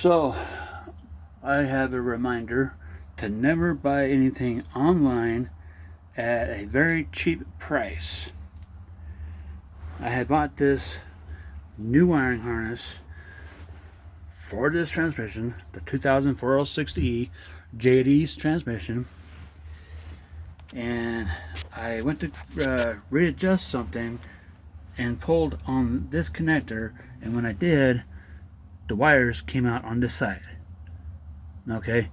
So, I have a reminder to never buy anything online at a very cheap price. I had bought this new wiring harness for this transmission, the 2000 4L60E JD's transmission, and I went to readjust something and pulled on this connector, and when I did, the wires came out on this side. Okay,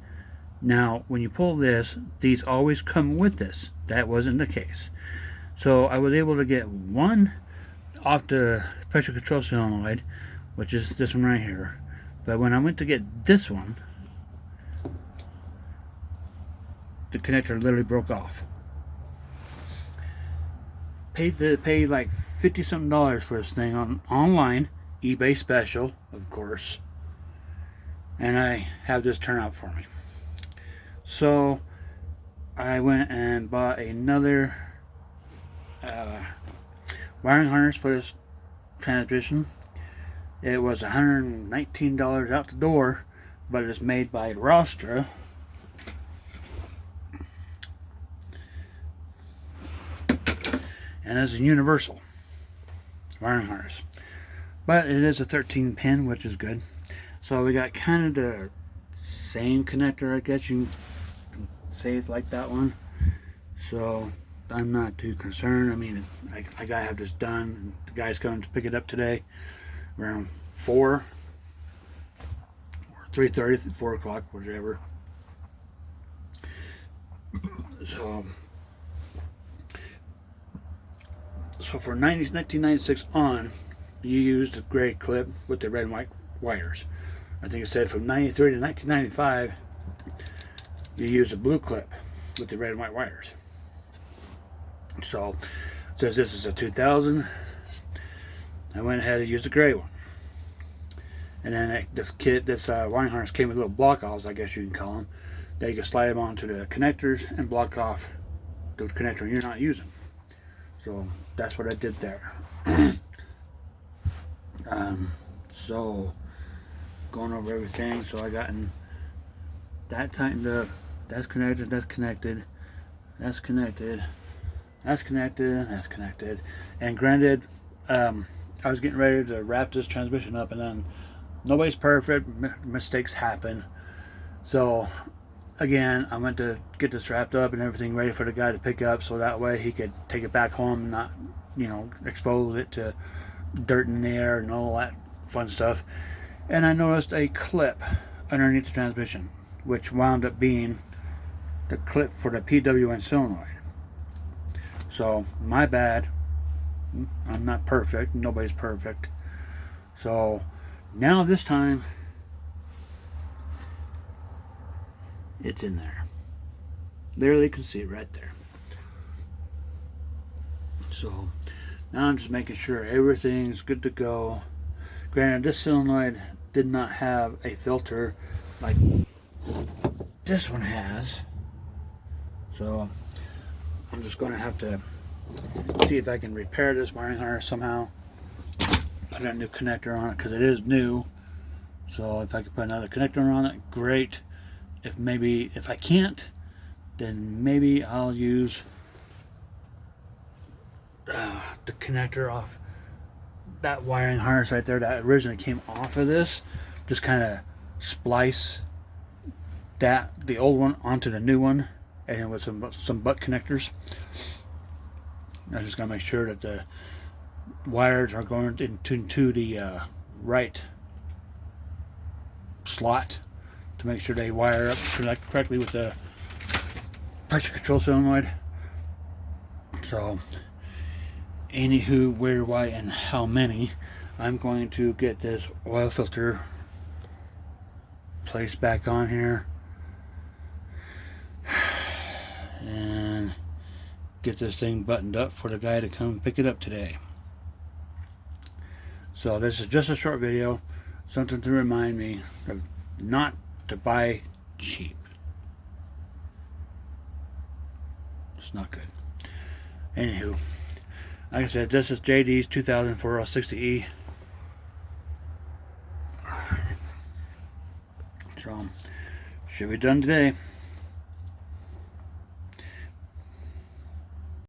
now when you pull this, these always come with this. That wasn't the case. So I was able to get one off the pressure control solenoid, which is this one right here. But when I went to get this one, the connector literally broke off. Paid like $50 something for this thing online, eBay special, of course. And I have this turn out for me. So I went and bought another wiring harness for this transmission. It was $119 out the door, but it's made by Rostra. And it's a universal wiring harness. But it is a 13 pin, which is good. So we got kind of the same connector, I guess you can say it's like that one. So I'm not too concerned. I mean, I gotta have this done. The guy's coming to pick it up today around 4 or 3:30, 4 o'clock, whatever. So for 1996 on, you used the gray clip with the red and white wires. I think it said from 93 to 1995, you used a blue clip with the red and white wires. So, it says this is a 2000. I went ahead and used the gray one. And then this wiring harness came with little block offs, I guess you can call them. That you can slide them onto the connectors and block off the connector you're not using. So that's what I did there. So going over everything, so I gotten that tightened up, that's connected, that's connected, that's connected, that's connected, that's connected. And granted, I was getting ready to wrap this transmission up, and then nobody's perfect, mistakes happen. So again, I went to get this wrapped up and everything ready for the guy to pick up, so that way he could take it back home and not, expose it to dirt in the air and all that fun stuff. And I noticed a clip underneath the transmission, which wound up being the clip for the PWM solenoid. So my bad. I'm not perfect. Nobody's perfect. So now this time it's in there. Literally can see it right there. So now I'm just making sure everything's good to go. Granted, this solenoid did not have a filter like this one has. So I'm just going to have to see if I can repair this wiring harness somehow. Put a new connector on it because it is new. So if I could put another connector on it, great. If I can't, then maybe I'll use the connector off that wiring harness right there that originally came off of this. Just kind of splice the old one onto the new one, and with some butt connectors. I'm just gonna make sure that the wires are going into the right slot to make sure they wire up correctly with the pressure control solenoid. So anywho, where, why, and how many, I'm going to get this oil filter placed back on here and get this thing buttoned up for the guy to come pick it up today. So this is just a short video, something to remind me of not to buy cheap. It's not good. Anywho, like I said, this is JD's 2000 4L60E. So, should be done today.